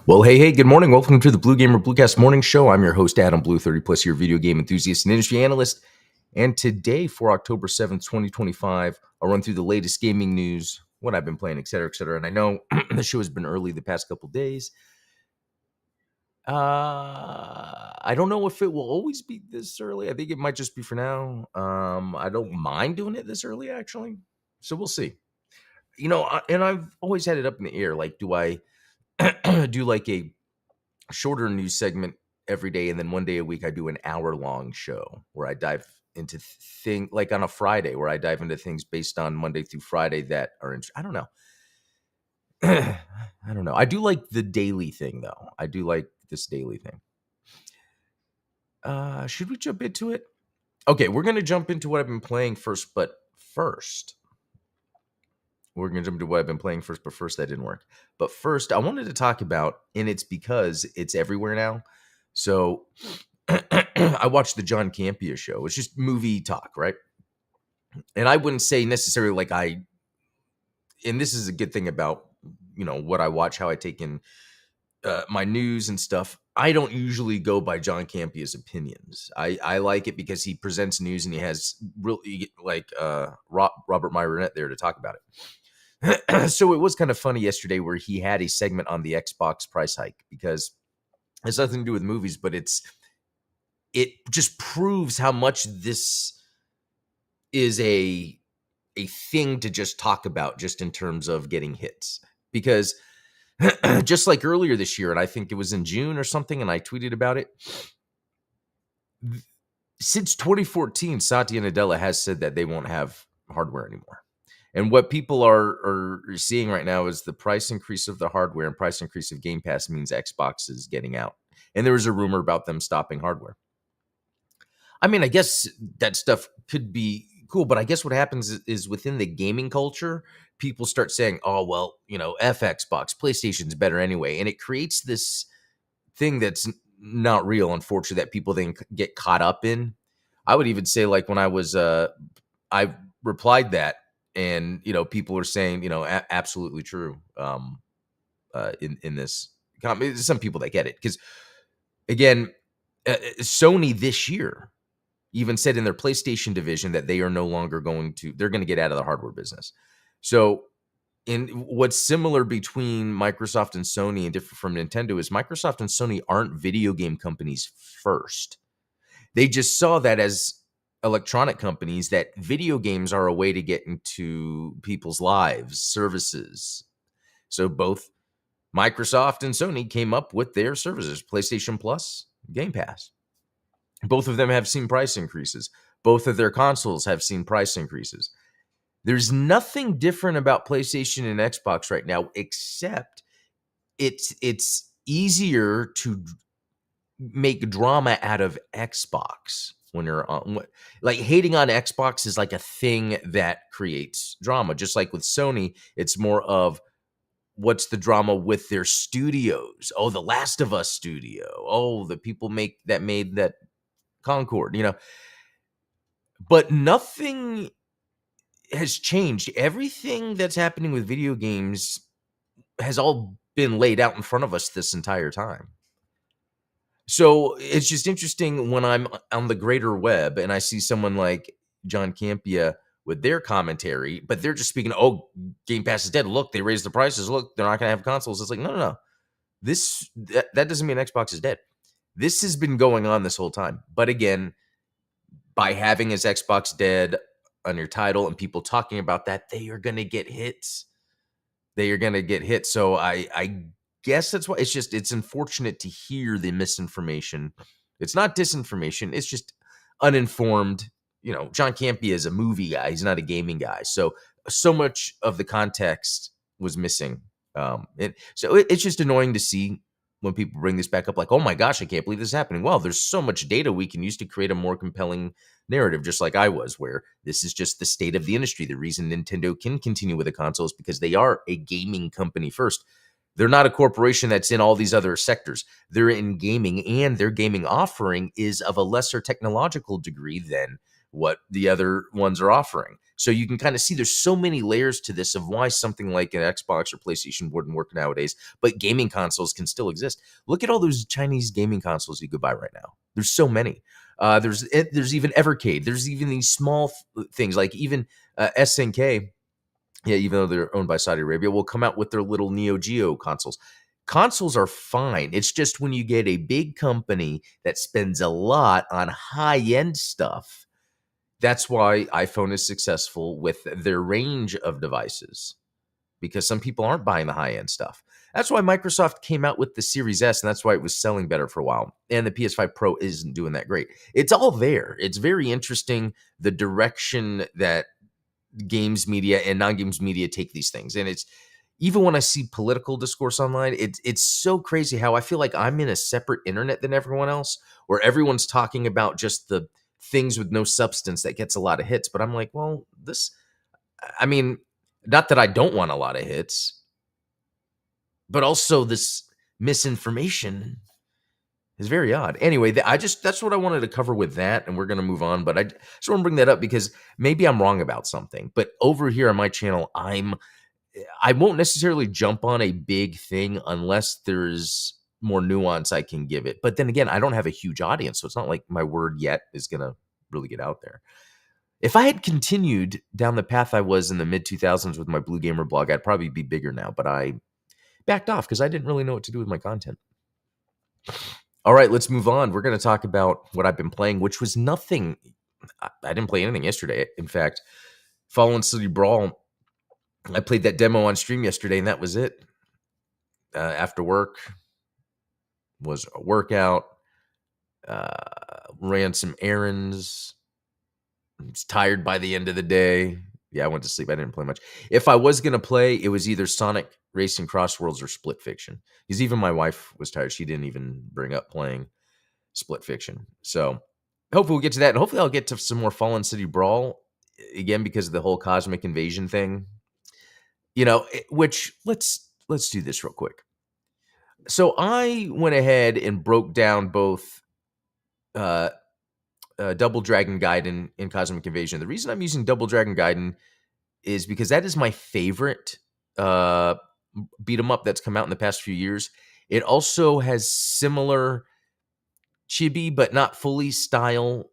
Well, hey, good morning. Welcome to the Blue Gamer Bluecast Morning Show. I'm your host, Adam Blue, 30-plus year video game enthusiast and industry analyst. And today, for October 7th, 2025, I'll run through the latest gaming news, what I've been playing, et cetera, et cetera. And I know the show has been early the past couple days. I don't know if it will always be this early. I think it might just be for now. I don't mind doing it this early, actually. So we'll see. And I've always had it up in the air. Like, do I do like a shorter news segment every day, and then one day a week I do an hour-long show where I dive into things like on a Friday where I dive into things based on Monday through Friday that are I don't know. I don't know. I do like the daily thing though. I do like this daily thing. Should we jump into it? Okay, we're gonna jump into what I've been playing first, but first. We're going to jump to what I've been playing first, but first that didn't work. But first, I wanted to talk about, and it's because it's everywhere now. So I watched the John Campea show. It's just movie talk, right? And I wouldn't say necessarily like and this is a good thing about, what I watch, how I take in my news and stuff. I don't usually go by John Campea's opinions. I like it because he presents news and he has really like Robert Myronette there to talk about it. So it was kind of funny yesterday where he had a segment on the Xbox price hike because it has nothing to do with movies, but it just proves how much this is a thing to just talk about just in terms of getting hits. Because just like earlier this year, and I think it was in June or something, and I tweeted about it. Since 2014, Satya Nadella has said that they won't have hardware anymore. And what people are seeing right now is the price increase of the hardware and price increase of Game Pass means Xbox is getting out. And there was a rumor about them stopping hardware. I mean, I guess that stuff could be cool, but I guess what happens is within the gaming culture, people start saying, oh, well, F Xbox, PlayStation's better anyway. And it creates this thing that's not real, unfortunately, that people then get caught up in. I would even say like when I was, I replied that, and people are saying absolutely true in this. Some people that get it because again, Sony this year even said in their PlayStation division that they are no longer they're going to get out of the hardware business. So in what's similar between Microsoft and Sony and different from Nintendo is Microsoft and Sony aren't video game companies first. They just saw that as electronic companies, that video games are a way to get into people's lives, services. So both Microsoft and Sony came up with their services, PlayStation Plus, Game Pass. Both of them have seen price increases. Both of their consoles have seen price increases. There's nothing different about PlayStation and Xbox right now, except it's easier to make drama out of Xbox. When you're on, like hating on Xbox is like a thing that creates drama. Just like with Sony, it's more of what's the drama with their studios. Oh, the Last of Us studio. Oh, the people made that Concord, But nothing has changed. Everything that's happening with video games has all been laid out in front of us this entire time. So it's just interesting when I'm on the greater web and I see someone like John Campea with their commentary, but they're just speaking, oh, Game Pass is dead. Look, they raised the prices. Look, they're not going to have consoles. It's like, no, no, no. That doesn't mean Xbox is dead. This has been going on this whole time. But again, by having his Xbox dead on your title and people talking about that, they are going to get hits. They are going to get hit. So I guess that's why it's unfortunate to hear the misinformation. It's not disinformation. It's just uninformed. John Campea is a movie guy. He's not a gaming guy. So much of the context was missing. It's just annoying to see when people bring this back up, like, oh my gosh, I can't believe this is happening. Well, there's so much data we can use to create a more compelling narrative, just like I was, where this is just the state of the industry. The reason Nintendo can continue with the console is because they are a gaming company first. They're not a corporation that's in all these other sectors. They're in gaming, and their gaming offering is of a lesser technological degree than what the other ones are offering. So you can kind of see there's so many layers to this of why something like an Xbox or PlayStation wouldn't work nowadays, but gaming consoles can still exist. Look at all those Chinese gaming consoles you could buy right now. There's so many. There's even Evercade. There's even these small things like even SNK. Yeah, even though they're owned by Saudi Arabia, will come out with their little Neo Geo consoles. Consoles are fine. It's just when you get a big company that spends a lot on high-end stuff, that's why iPhone is successful with their range of devices, because some people aren't buying the high-end stuff. That's why Microsoft came out with the Series S, and that's why it was selling better for a while. And the PS5 Pro isn't doing that great. It's all there. It's very interesting, the direction that games media and non-games media take these things. And it's even when I see political discourse online, it's so crazy how I feel like I'm in a separate internet than everyone else, where everyone's talking about just the things with no substance that gets a lot of hits. But I'm like, well, I mean, not that I don't want a lot of hits, but also this misinformation is very odd. Anyway, that's what I wanted to cover with that, and we're going to move on. But I just want to bring that up because maybe I'm wrong about something. But over here on my channel, I won't necessarily jump on a big thing unless there's more nuance I can give it. But then again, I don't have a huge audience, so it's not like my word yet is going to really get out there. If I had continued down the path I was in the mid 2000s with my Blue Gamer blog, I'd probably be bigger now. But I backed off because I didn't really know what to do with my content. All right, let's move on. We're going to talk about what I've been playing, which was nothing. I didn't play anything yesterday. In fact, Fallen City Brawl, I played that demo on stream yesterday, and that was it. After work was a workout, ran some errands. I was tired by the end of the day. Yeah, I went to sleep. I didn't play much. If I was going to play, it was either Sonic Racing Cross Worlds or Split Fiction. Because even my wife was tired. She didn't even bring up playing Split Fiction. So hopefully we'll get to that. And hopefully I'll get to some more Fallen City Brawl again because of the whole cosmic invasion thing. Which let's do this real quick. So I went ahead and broke down both Double Dragon Gaiden and Cosmic Invasion. The reason I'm using Double Dragon Gaiden is because that is my favorite beat 'em up that's come out in the past few years. It also has similar chibi but not fully style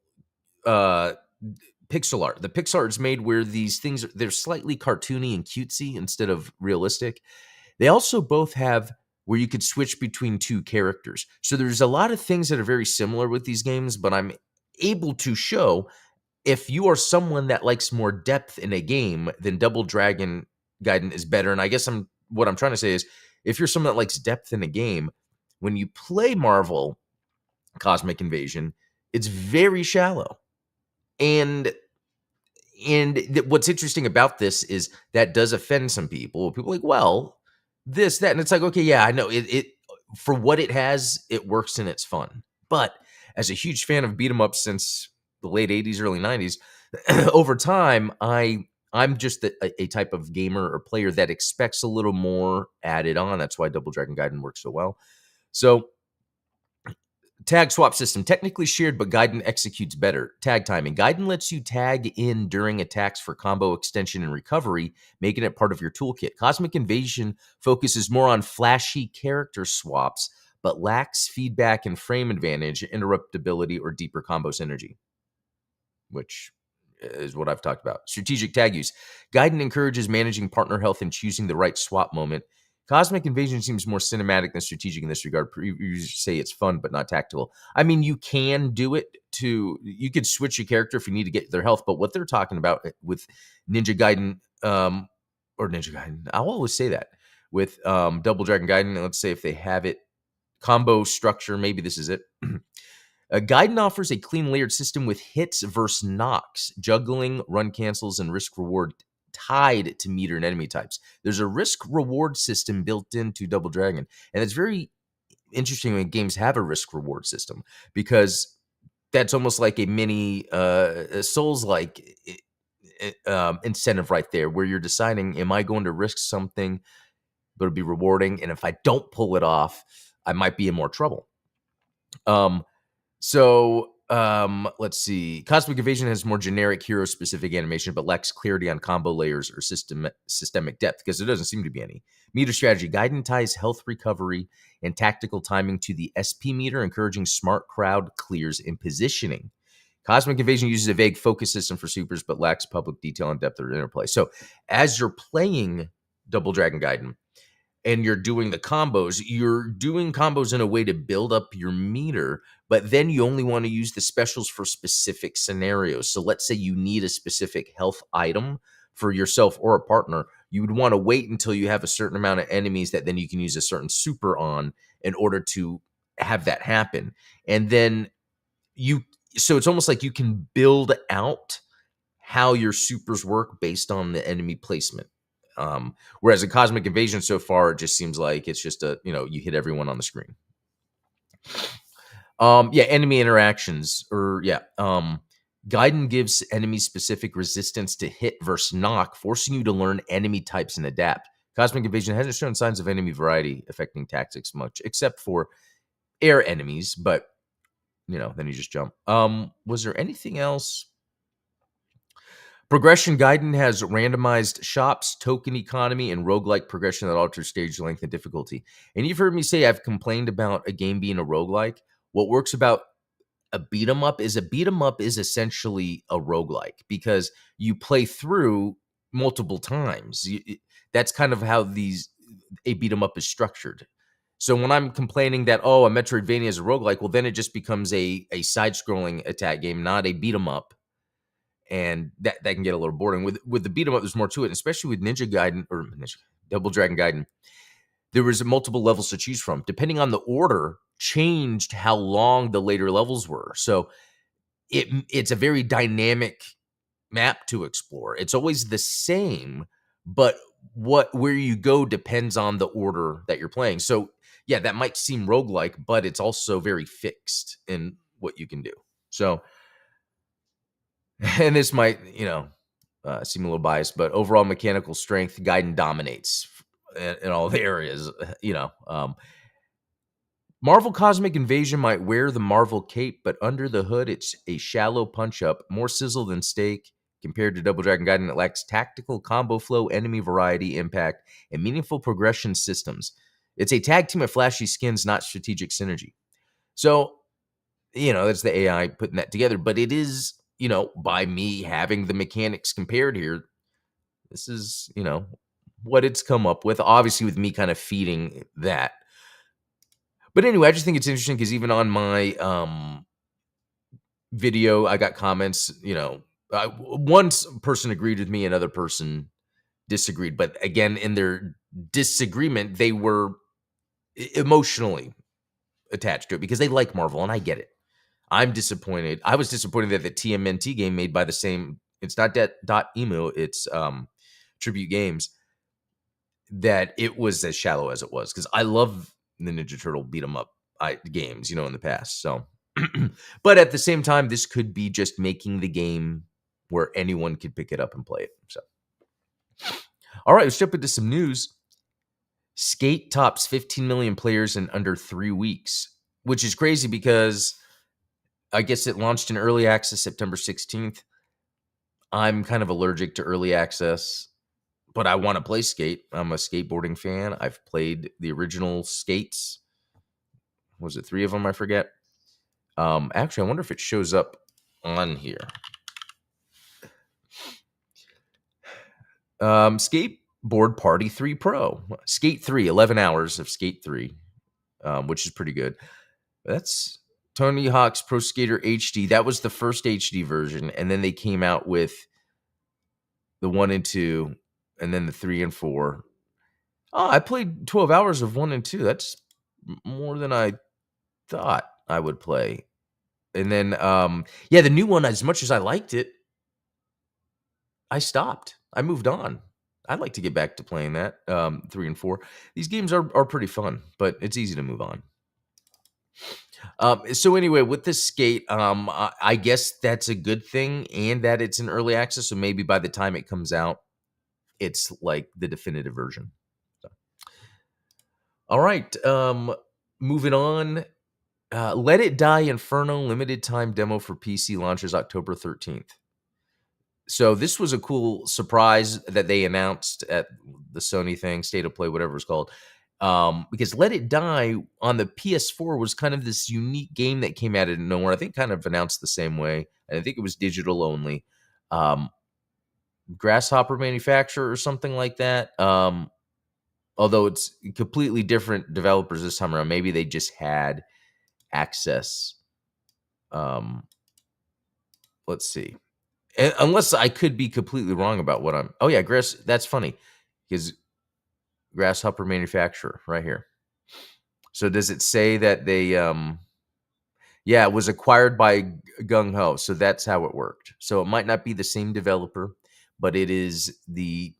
pixel art. The pixel art is made where these things they're slightly cartoony and cutesy instead of realistic. They also both have where you could switch between two characters. So there's a lot of things that are very similar with these games, but I'm able to show if you are someone that likes more depth in a game, then Double Dragon Gaiden is better. And I guess what I'm trying to say is if you're someone that likes depth in a game, when you play Marvel Cosmic Invasion, it's very shallow. And what's interesting about this is that does offend some people. People are like, well, this, that, and it's like, okay, yeah, I know it for what it has, it works and it's fun. But as a huge fan of beat 'em up since the late 80s, early 90s, over time, I'm just a type of gamer or player that expects a little more added on. That's why Double Dragon Gaiden works so well. So Tag swap system, technically shared, but Gaiden executes better. Tag timing. Gaiden lets you tag in during attacks for combo extension and recovery, making it part of your toolkit. Cosmic Invasion focuses more on flashy character swaps, but lacks feedback and frame advantage, interruptibility, or deeper combo synergy, which is what I've talked about. Strategic tag use. Gaiden encourages managing partner health and choosing the right swap moment. Cosmic Invasion seems more cinematic than strategic in this regard. You say it's fun, but not tactical. I mean, you can do it you could switch your character if you need to get their health, but what they're talking about with Ninja Gaiden, or Ninja Gaiden, I'll always say that, with Double Dragon Gaiden, let's say if they have it, combo structure, maybe this is it. Gaiden offers a clean layered system with hits versus knocks, juggling, run cancels, and risk reward tied to meter and enemy types. There's a risk reward system built into Double Dragon, and it's very interesting when games have a risk reward system, because that's almost like a mini Souls like incentive right there, where you're deciding, am I going to risk something but it'll be rewarding, and if I don't pull it off, I might be in more trouble. Let's see. Cosmic Invasion has more generic hero-specific animation, but lacks clarity on combo layers or systemic depth, because there doesn't seem to be any. Meter strategy. Gaiden ties health recovery and tactical timing to the SP meter, encouraging smart crowd clears and positioning. Cosmic Invasion uses a vague focus system for supers, but lacks public detail and depth or interplay. So as you're playing Double Dragon Gaiden, and you're doing the combos, you're doing combos in a way to build up your meter, but then you only want to use the specials for specific scenarios. So let's say you need a specific health item for yourself or a partner. You would want to wait until you have a certain amount of enemies that then you can use a certain super on in order to have that happen. And then so it's almost like you can build out how your supers work based on the enemy placement. Whereas in Cosmic Invasion so far, it just seems like it's just you hit everyone on the screen. Enemy interactions, Gaiden gives enemy specific resistance to hit versus knock, forcing you to learn enemy types and adapt. Cosmic Invasion hasn't shown signs of enemy variety affecting tactics much, except for air enemies, but then you just jump. Was there anything else? Progression. Gaiden has randomized shops, token economy, and roguelike progression that alters stage length and difficulty. And you've heard me say I've complained about a game being a roguelike. What works about a beat 'em up is essentially a roguelike, because you play through multiple times. That's kind of how a beat 'em up is structured. So when I'm complaining that, a Metroidvania is a roguelike, well, then it just becomes a side-scrolling attack game, not a beat 'em up. And that can get a little boring. With the beat 'em up, there's more to it, especially with Double Dragon Gaiden. There was multiple levels to choose from. Depending on the order, changed how long the later levels were. So it's a very dynamic map to explore. It's always the same, but where you go depends on the order that you're playing. So yeah, that might seem roguelike, but it's also very fixed in what you can do. So, and this might, seem a little biased, but overall mechanical strength, Gaiden dominates in all the areas. Marvel Cosmic Invasion might wear the Marvel cape, but under the hood, it's a shallow punch-up, more sizzle than steak. Compared to Double Dragon Gaiden, it lacks tactical combo flow, enemy variety, impact, and meaningful progression systems. It's a tag team of flashy skins, not strategic synergy. So, that's the AI putting that together, but it is, by me having the mechanics compared here, this is, what it's come up with, obviously with me kind of feeding that. But anyway, I just think it's interesting because even on my video, I got comments, one person agreed with me, another person disagreed. But again, in their disagreement, they were emotionally attached to it because they like Marvel, and I get it. I'm disappointed. I was disappointed that the TMNT game made by the same, it's not .emo, it's Tribute Games, that it was as shallow as it was, because I love the Ninja Turtle beat 'em up games, in the past. So, but at the same time, this could be just making the game where anyone could pick it up and play it. So, all right, let's jump into some news. Skate tops 15 million players in under 3 weeks. which is crazy because I guess it launched in early access September 16th. I'm kind of allergic to early access, but I want to play Skate. I'm a skateboarding fan. I've played the original Skates. Was it 3 of them? I forget. Actually, I wonder if it shows up on here. Skateboard Party 3 Pro. Skate 3, 11 hours of Skate 3, which is pretty good. That's Tony Hawk's Pro Skater HD. That was the first HD version, and then they came out with the 1 and 2, and then the 3 and 4. Oh, I played 12 hours of 1 and 2. That's more than I thought I would play. And then, yeah, the new one, as much as I liked it, I stopped. I moved on. I'd like to get back to playing that, 3 and 4. These games are pretty fun, but it's easy to move on. So anyway, with this Skate, I guess that's a good thing, and that it's in early access. So maybe by the time it comes out, it's like the definitive version. So. All right, moving on. Let It Die Inferno limited time demo for PC launches October 13th. So this was a cool surprise that they announced at the Sony thing, State of Play, whatever it's called. Because Let It Die on the PS4 was kind of this unique game that came out of nowhere. I think kind of announced the same way. And I think it was digital only. Grasshopper Manufacturer or something like that. Although it's completely different developers this time around. Maybe they just had access. Let's see. Unless I could be completely wrong about what I'm. Oh yeah, that's funny because Grasshopper Manufacturer right here. So does it say that they? Yeah, it was acquired by GNAW, so that's how it worked. So it might not be the same developer, but it is the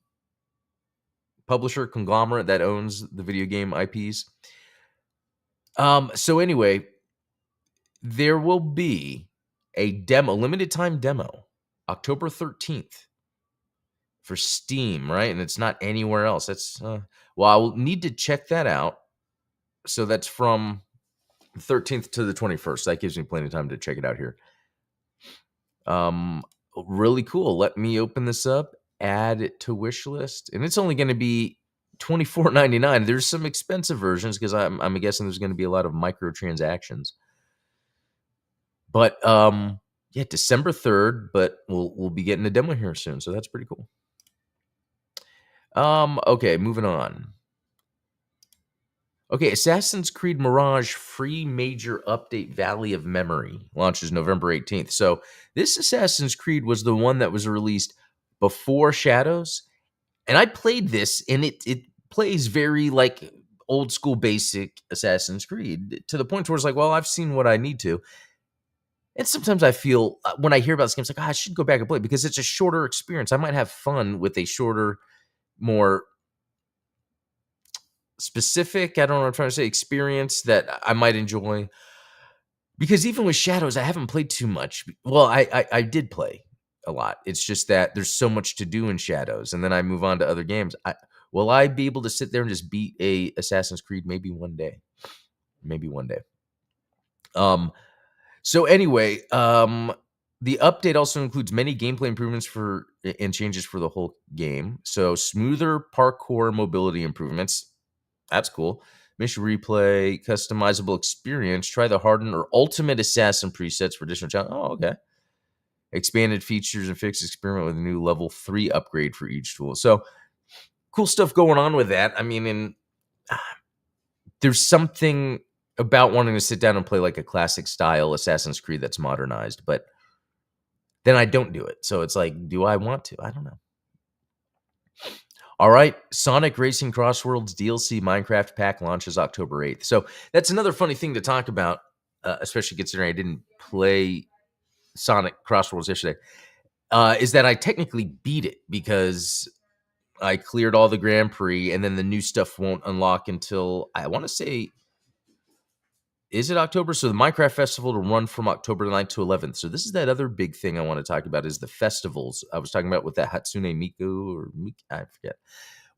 publisher conglomerate that owns the video game IPs. So anyway, there will be a demo, limited time demo, October 13th for Steam, right? And it's not anywhere else. That's well, I'll need to check that out. So that's from the 13th to the 21st. That gives me plenty of time to check it out here. Really cool. Let me open this up, add it to wish list, and it's only going to be $24.99. There's some expensive versions because I'm guessing there's going to be a lot of microtransactions. But yeah, December 3rd, but we'll be getting a demo here soon, so that's pretty cool. Okay, moving on. Okay, Assassin's Creed Mirage free major update Valley of Memory launches November 18th. So this Assassin's Creed was the one that was released before Shadows, and I played this, and it plays very like old school basic Assassin's Creed to the point where it's like, well, I've seen what I need to. And sometimes I feel when I hear about this game, it's like, I should go back and play because it's a shorter experience. I might have fun with a shorter, more specific, I don't know what I'm trying to say, experience that I might enjoy. Because even with Shadows, I haven't played too much. Well, I did play a lot. It's just that there's so much to do in Shadows, and then I move on to other games. Will I be able to sit there and just beat a Assassin's Creed? Maybe one day. Maybe one day. So anyway, the update also includes many gameplay improvements and changes for the whole game. So smoother parkour mobility improvements. That's cool. Mission replay, customizable experience. Try the hardened or ultimate assassin presets for additional challenge. Oh, okay. Expanded features and fixed experiment with a new level 3 upgrade for each tool. So cool stuff going on with that. I mean, there's something about wanting to sit down and play like a classic style Assassin's Creed that's modernized, but then I don't do it. So it's like, do I want to? I don't know. All right, Sonic Racing Crossworlds DLC Minecraft pack launches October 8th. So that's another funny thing to talk about, especially considering I didn't play Sonic Crossworlds yesterday, is that I technically beat it because I cleared all the Grand Prix, and then the new stuff won't unlock until, I want to say, is it October? So the Minecraft Festival will run from October 9th to 11th. So this is that other big thing I want to talk about is the festivals. I was talking about with that Hatsune Miku or I forget.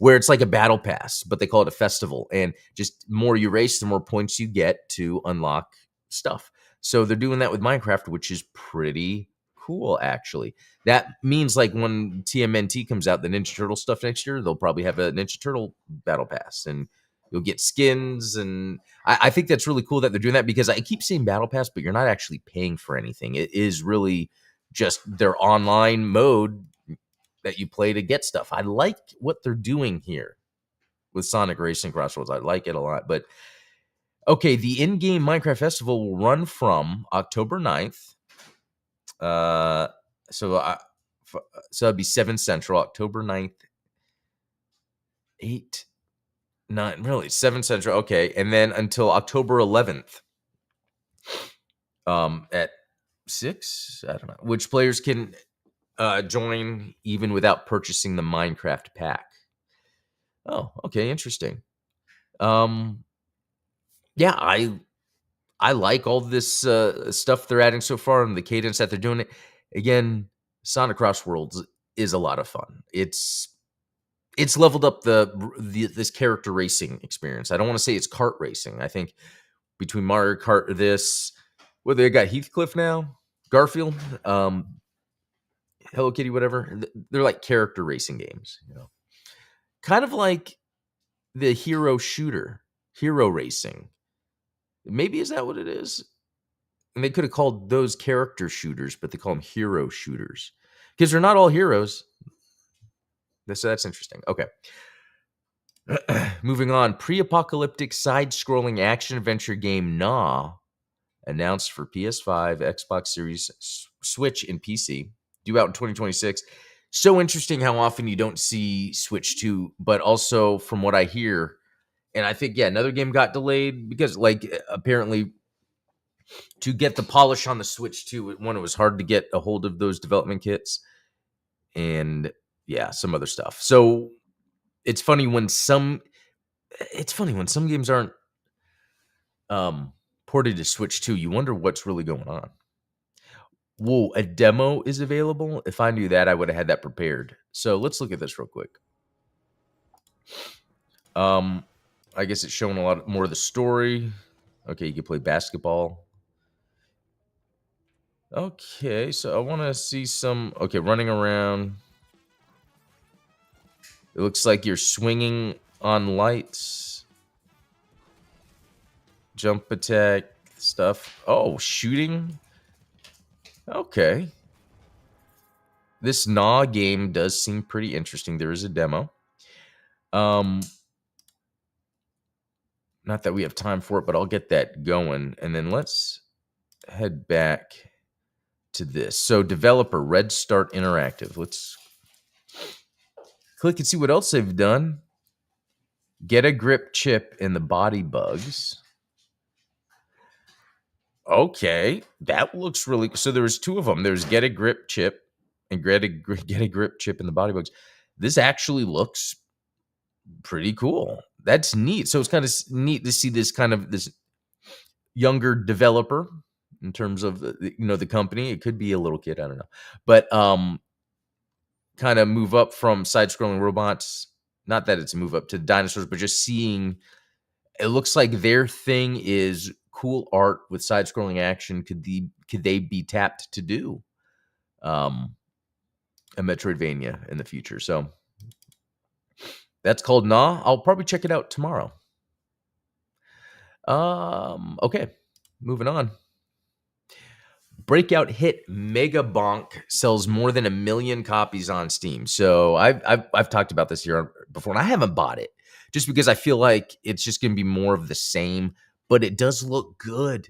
where it's like a battle pass, but they call it a festival. And just more you race, the more points you get to unlock stuff. So they're doing that with Minecraft, which is pretty cool, actually. That means like when TMNT comes out, the Ninja Turtle stuff next year, they'll probably have a Ninja Turtle battle pass, and you'll get skins. And I think that's really cool that they're doing that, because I keep saying battle pass, but you're not actually paying for anything. It is really just their online mode that you play to get stuff. I like what they're doing here with Sonic Racing Crossroads. I like it a lot. But okay, the in-game Minecraft Festival will run from October 9th. So that'd be 7 Central, October 9th, 8, 9, really, 7 Central. Okay, and then until October 11th, at 6, I don't know, which players can join even without purchasing the Minecraft pack. Oh, okay, interesting. Yeah, I like all this stuff they're adding so far and the cadence that they're doing it. Again, Sonic Cross Worlds is a lot of fun. It's leveled up this character racing experience. I don't want to say it's kart racing. I think between Mario Kart, they got Heathcliff now, Garfield, Hello Kitty, whatever. They're like character racing games, kind of like the hero racing. Maybe is that what it is? And they could have called those character shooters, but they call them hero shooters because they're not all heroes. So that's interesting. Okay. Moving on. Pre-apocalyptic side-scrolling action-adventure game GNAW announced for PS5, Xbox Series, Switch, and PC. Due out in 2026. So interesting how often you don't see Switch 2, but also from what I hear, and I think, another game got delayed because, apparently to get the polish on the Switch 2, it was hard to get a hold of those development kits and, some other stuff. So it's funny when some games aren't ported to Switch 2. You wonder what's really going on. Whoa, a demo is available? If I knew that, I would have had that prepared. So let's look at this real quick. I guess it's showing a lot more of the story. Okay, you can play basketball. Okay, so I want to see some... Okay, running around. It looks like you're swinging on lights. Jump attack stuff. Oh, shooting. Okay. This GNAW game does seem pretty interesting. There is a demo. Not that we have time for it, but I'll get that going. And then let's head back to this. So developer, Red Start Interactive. Let's click and see what else they've done. Get a grip chip in the body bugs. Okay, that looks really... So there was 2 of them. There's get a grip chip and get a grip chip in the body bugs. This actually looks pretty cool. That's neat. So it's kind of neat to see this younger developer in terms of the company. It could be a little kid, I don't know, but kind of move up from side-scrolling robots. Not that it's a move up to dinosaurs, but just seeing. It looks like their thing is cool art with side-scrolling action. Could they be tapped to do a Metroidvania in the future? So that's called GNAW. I'll probably check it out tomorrow. Okay, moving on. Breakout hit Megabonk sells more than 1 million copies on Steam. So I've talked about this here before, and I haven't bought it just because I feel like it's just going to be more of the same. But it does look good.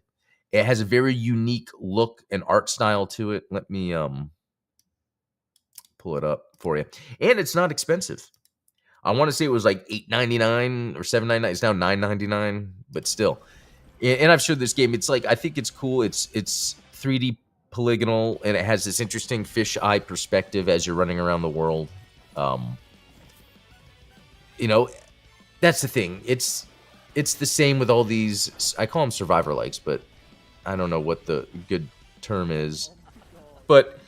It has a very unique look and art style to it. Let me pull it up for you, and it's not expensive. I want to say it was like $8.99 or $7.99. It's now $9.99, but still. And I've showed this game. It's like, I think it's cool. It's 3D polygonal, and it has this interesting fisheye perspective as you're running around the world. That's the thing. It's the same with all these. I call them survivor likes, but I don't know what the good term is. But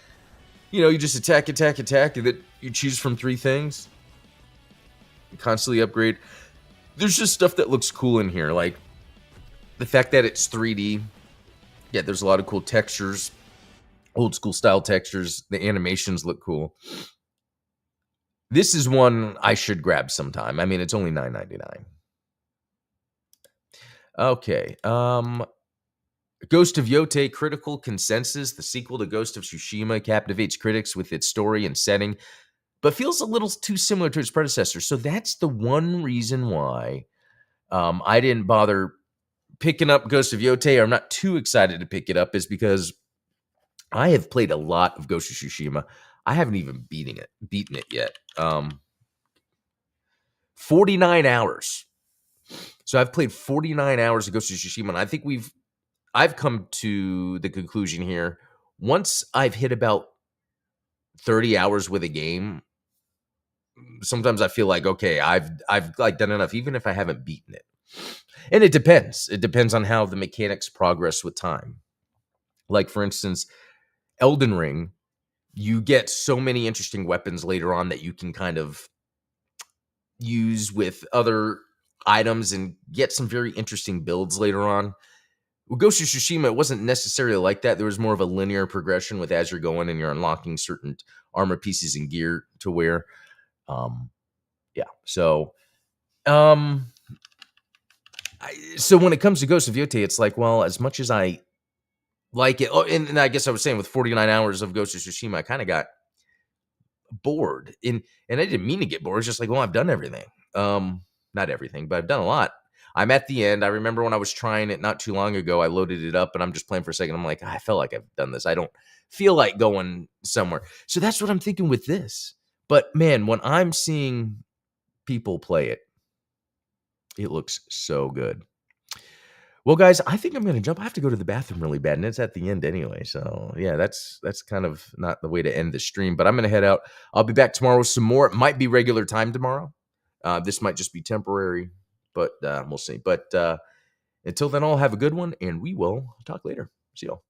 you just attack, and then you choose from 3 things. constantly upgrade. There's just stuff that looks cool in here, like the fact that it's 3D. Yeah, there's a lot of cool textures, old school style textures. The animations look cool. This is one I should grab sometime. I mean, it's only $9.99. Okay. Ghost of Yote Critical Consensus, the sequel to Ghost of Tsushima, captivates critics with its story and setting, but feels a little too similar to its predecessor. So that's the one reason why I didn't bother picking up Ghost of Yote, or I'm not too excited to pick it up, is because I have played a lot of Ghost of Tsushima. I haven't even beaten it yet. 49 hours. So I've played 49 hours of Ghost of Tsushima, and I think I've come to the conclusion here. Once I've hit about 30 hours with a game, sometimes I feel like, okay, I've like done enough, even if I haven't beaten it. And it depends. It depends on how the mechanics progress with time. Like, for instance, Elden Ring, you get so many interesting weapons later on that you can kind of use with other items and get some very interesting builds later on. With Ghost of Tsushima, it wasn't necessarily like that. There was more of a linear progression with as you're going and you're unlocking certain armor pieces and gear to wear. Yeah. So, so when it comes to Ghost of Yote, it's like, well, as much as I like it, and I guess I was saying with 49 hours of Ghost of Tsushima, I kind of got bored. And I didn't mean to get bored. It's just like, well, I've done everything. Not everything, but I've done a lot. I'm at the end. I remember when I was trying it not too long ago, I loaded it up and I'm just playing for a second. I'm like, I felt like I've done this. I don't feel like going somewhere. So that's what I'm thinking with this. But man, when I'm seeing people play it, it looks so good. Well, guys, I think I'm going to jump. I have to go to the bathroom really bad, and it's at the end anyway. So yeah, that's kind of not the way to end the stream. But I'm going to head out. I'll be back tomorrow with some more. It might be regular time tomorrow. This might just be temporary, but we'll see. But until then, all have a good one, and we will talk later. See y'all.